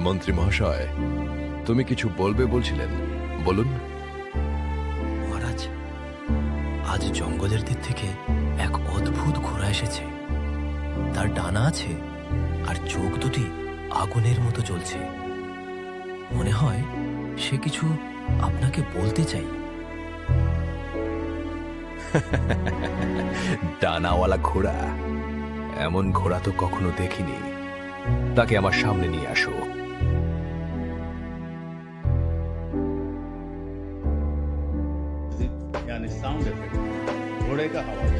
মন্ত্রী মহাশয়, তুমি কিছু বলবে বলছিলেন, বলুন। মহারাজ, আজ জঙ্গলের দিক থেকে এক অদ্ভুত ঘোড়া এসেছে। তার ডানা আছে আর চোখ দুটি আগুনের মতো জ্বলছে। মনে হয় সে কিছু আপনাকে বলতে চাই। ডানাওয়ালা ঘোড়া? এমন ঘোড়া তো কখনো দেখিনি। তাকে আমার সামনে নিয়ে আসো। यानी साउंड इफेक्ट, घोड़े का आवाज।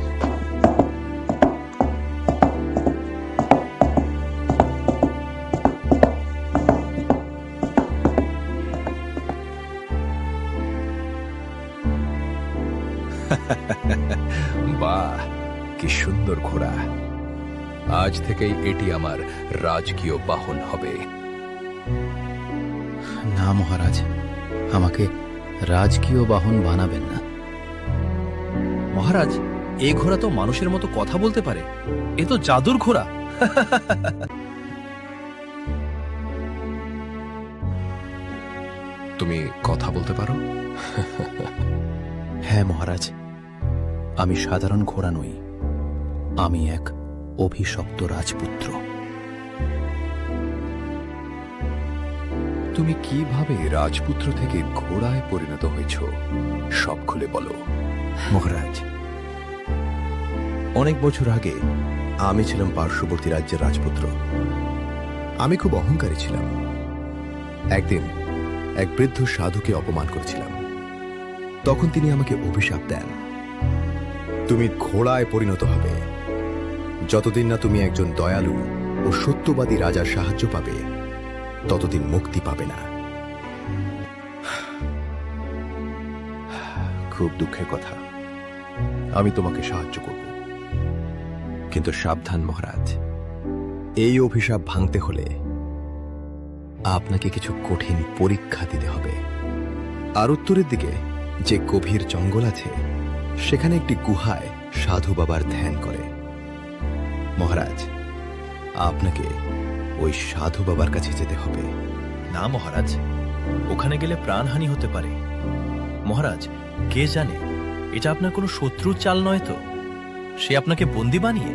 বাহ, কি সুন্দর ঘোড়া! আজ থেকেই এটি আমার রাজকীয় বাহন হবে। না মহারাজ, আমাকে রাজকীয় বাহন বানাবেন না। মহারাজ, এই ঘোড়া তো মানুষের মতো কথা বলতে পারে। এ তো জাদুর ঘোড়া। তুমি কথা বলতে পারো? হ্যাঁ মহারাজ, আমি সাধারণ ঘোড়া নই। আমি এক অভিশপ্ত রাজপুত্র। তুমি কিভাবে রাজপুত্র থেকে ঘোড়ায় পরিণত হয়েছ, সব খুলে বলো। মহারাজ, অনেক বছর আগে আমি ছিলাম পার্শ্ববর্তী রাজ্যের রাজপুত্র। আমি খুব অহংকারী ছিলাম। একদিন এক বৃদ্ধ সাধুকে অপমান করেছিলাম। তখন তিনি আমাকে অভিশাপ দেন, তুমি ঘোড়ায় পরিণত হবে। যতদিন না তুমি একজন দয়ালু ও সত্যবাদী রাজার সাহায্য পাবে, ততদিন মুক্তি পাবে না। খুব দুঃখের কথা, আমি তোমাকে সাহায্য করব, কিন্তু সাবধান মহারাজ, এই অভিশাপ ভাঙতে হলে আপনাকে কিছু কঠিন পরীক্ষা দিতে হবে। আর উত্তরের দিকে যে গভীর জঙ্গল আছে, সেখানে একটি গুহায় সাধু বাবার ধ্যান করে। মহারাজ, আপনাকে ওই সাধু বাবার কাছে যেতে হবে। না মহারাজ, ওখানে গেলে প্রাণহানি হতে পারে। মহারাজ, কে জানে এটা আপনার কোনো শত্রুর চাল নয় তো? সে আপনাকে বন্দী বানিয়ে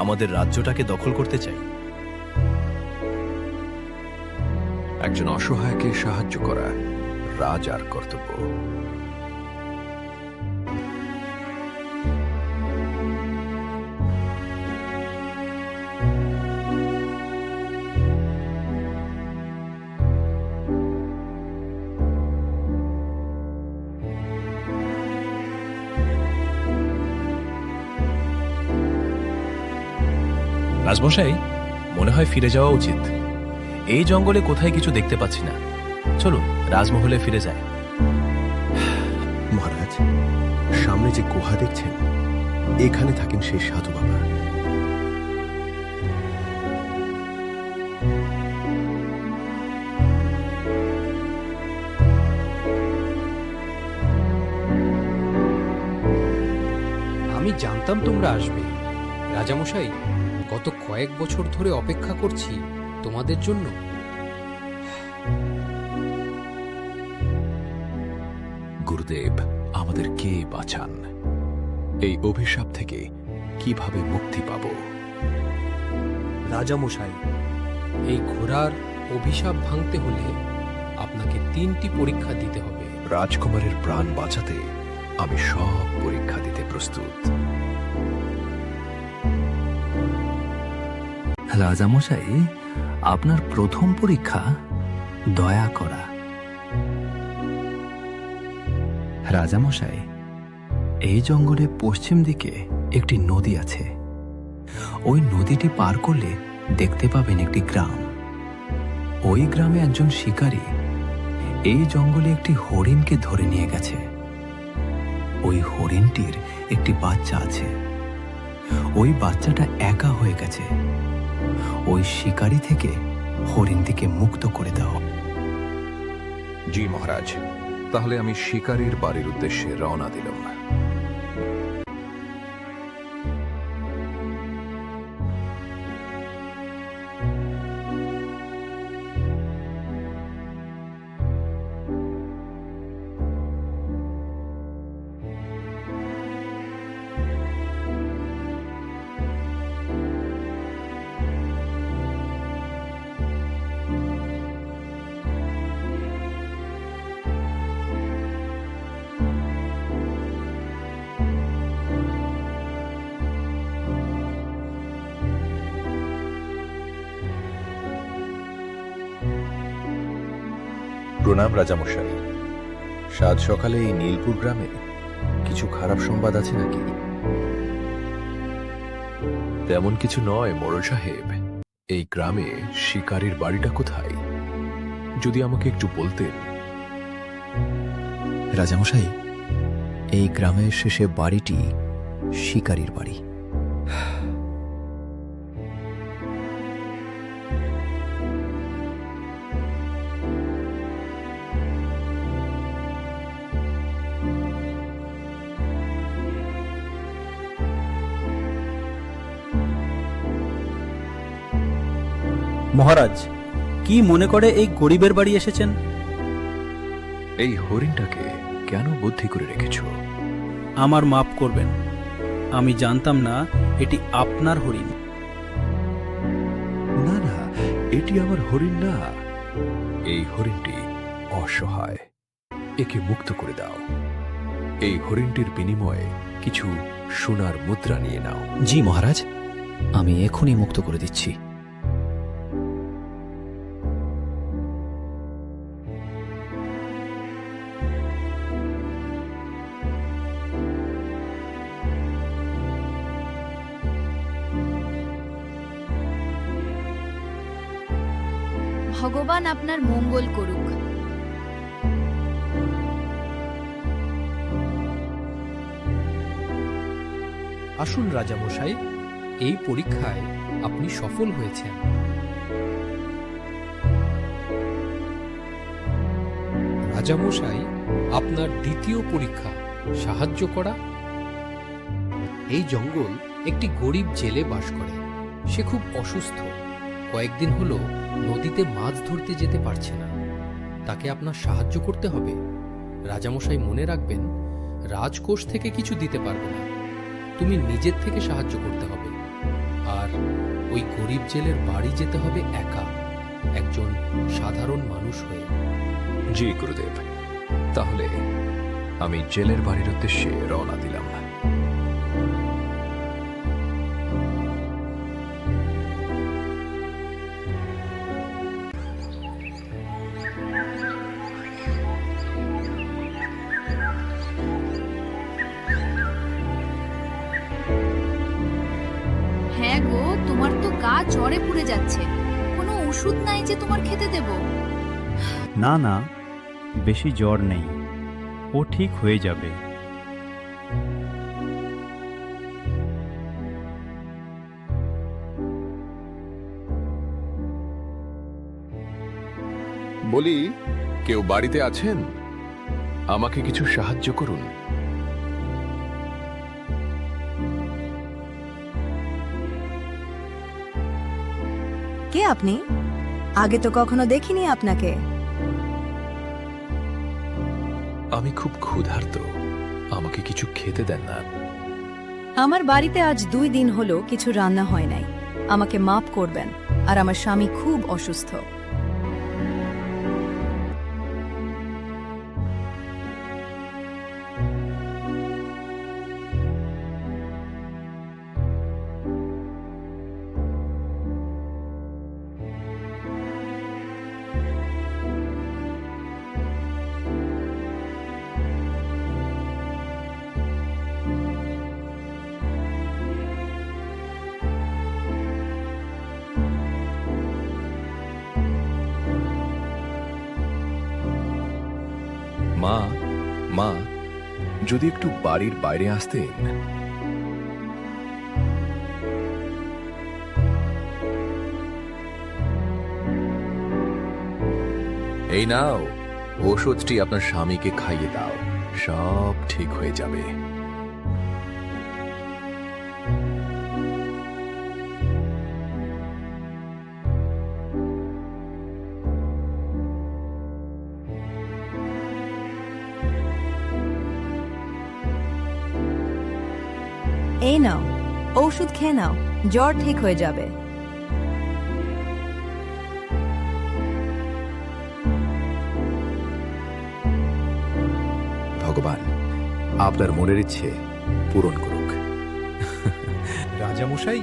আমাদের রাজ্যটাকে দখল করতে চাই। একজন অসহায়কে সাহায্য করা রাজার কর্তব্য। রাজমশাই, মনে হয় ফিরে যাওয়া উচিত। এই জঙ্গলে কোথায় কিছু দেখতে পাচ্ছি না। চলুন রাজমহলে ফিরে যায়। মহারাজ, সামনে যে গুহা দেখছেন, এখানে থাকেন সেই সাধু বাবা। আমি জানতাম তোমরা আসবে রাজামশাই। গত কয়েক বছর ধরে অপেক্ষা করছি তোমাদের জন্য। গুরুদেব, আমাদের কে বাঁচান। এই অভিশাপ থেকে কিভাবে মুক্তি পাব? রাজামশাই, এই ঘোড়ার অভিশাপ ভাঙতে হলে আপনাকে 3টি পরীক্ষা দিতে হবে। রাজকুমারের প্রাণ বাঁচাতে আমি সব পরীক্ষা দিতে প্রস্তুত। রাজামশাই, আপনার প্রথম পরীক্ষা দয়া করা। রাজামশাই, এই জঙ্গলে পশ্চিম দিকে একটি নদী আছে। ওই নদীটি পার করলে দেখতে পাবেন একটি গ্রাম। ওই গ্রামে একজন শিকারী এই জঙ্গলে একটি হরিণকে ধরে নিয়ে গেছে। ওই হরিণটির একটি বাচ্চা আছে। ওই বাচ্চাটা একা হয়ে গেছে। ওই শিকারি থেকে হরিণটিকে মুক্ত করে দাও। জি মহারাজ, তাহলে আমি শিকারীর বাড়ির উদ্দেশ্যে রওনা দিলাম। প্রণাম রাজামশাই। সাত সকালে এই নীলপুর গ্রামে কিছু খারাপ সংবাদ আছে নাকি? তেমন কিছু নয় মোড়ল সাহেব। এই গ্রামে শিকারীর বাড়িটা কোথায়, যদি আমাকে একটু বলতেন। রাজামশাই, এই গ্রামের শেষে বাড়িটি শিকারির বাড়ি। মহারাজ, কি মনে করে এই গরিবের বাড়ি এসেছেন? এই হরিণটাকে কেন বুদ্ধি করে রেখেছ? আমার মাপ করবেন, আমি জানতাম না এটি আপনার হরিণ। না না, এটি আমার হরিণ না। এই হরিণটি অসহায়, একে মুক্ত করে দাও। এই হরিণটির বিনিময়ে কিছু সোনার মুদ্রা নিয়ে নাও। জি মহারাজ, আমি এখনই মুক্ত করে দিচ্ছি। ভগবান আপনার মঙ্গল করুক। আসুন রাজামশাই, এই পরীক্ষায় আপনি সফল হয়েছেন। রাজামশাই, আপনার দ্বিতীয় পরীক্ষা সাহায্য করা। এই জঙ্গল একটি গরিব জেলে বাস করে। সে খুব অসুস্থ, কয়েকদিন হলো নদীতে মাছ ধরতে যেতে পারছে না। তাকে আপনার সাহায্য করতে হবে। রাজামশাই মনে রাখবেন, রাজকোষ থেকে কিছু দিতে পারবে না, তুমি নিজের থেকে সাহায্য করতে হবে। আর ওই গরিব জেলের বাড়ি যেতে হবে একা, একজন সাধারণ মানুষ হয়ে। জি গুরুদেব, তাহলে আমি জেলের বাড়ির উদ্দেশ্যে রওনা দিলাম। হ্যাঁ গো, তোমার তো গা জ্বরে পুড়ে যাচ্ছে। কোনো ওষুধ নাই যে তোমার খেতে দেব? না না, বেশি জ্বর নেই, ও ঠিক হয়ে যাবে। বলি, কেউ বাড়িতে আছেন? আমাকে কিছু সাহায্য করুন। কে আপনি? আগে তো কখনো দেখিনি আপনাকে। আমি খুব ক্ষুধার্ত, আমাকে কিছু খেতে দেন না। আমার বাড়িতে আজ 2 দিন হলো কিছু রান্না হয় নাই। আমাকে মাপ করবেন, আর আমার স্বামী খুব অসুস্থ। মা, মা, যদি একটু বাড়ির বাইরে আসতেন। এই নাও, ওষুধটি আপনার স্বামীকে খাইয়ে দাও, সব ঠিক হয়ে যাবে। এই নাও, ঔষধ খেয়ে নাও, জ্বর ঠিক হয়ে যাবে। ভগবান আপনার মনের ইচ্ছে পূরণ করুক। রাজামশাই,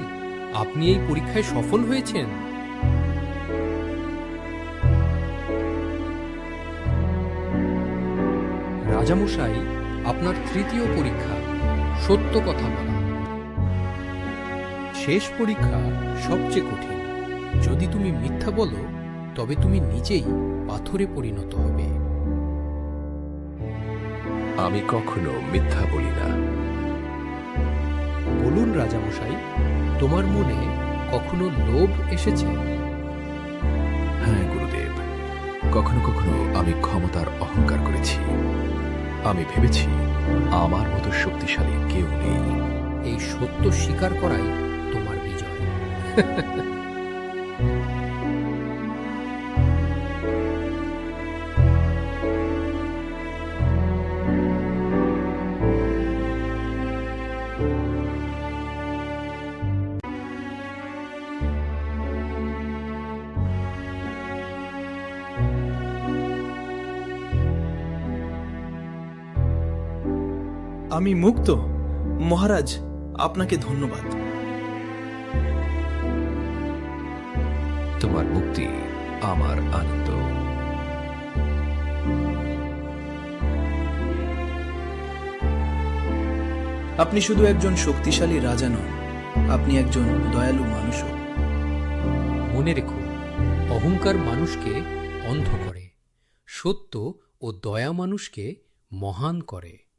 আপনি এই পরীক্ষায় সফল হয়েছেন। রাজামশাই, আপনার তৃতীয় পরীক্ষা সত্য কথা বলা। শেষ পরীক্ষা সবচেয়ে কঠিন। যদি তুমি মিথ্যা বলো তবে তুমি নিজেই পাথরে পরিণত হবে। আমি কখনো মিথ্যা বলি না। বলুন রাজামশাই, তোমার মনে কখনো লোভ এসেছে? হ্যাঁ গুরুদেব, কখনো কখনো আমি ক্ষমতার অহংকার করেছি। আমি ভেবেছি আমার মতো শক্তিশালী কেউ নেই। এই সত্য স্বীকার করাই তোমার বিজয়। আমি মুক্ত। মহারাজ, আপনাকে ধন্যবাদ। তোমার মুক্তি আমার আনন্দ। আপনি শুধু একজন শক্তিশালী রাজা নন, আপনি একজন দয়ালু মানুষও। মনে রেখো, অহংকার মানুষকে অন্ধ করে, সত্য ও দয়া মানুষকে মহান করে।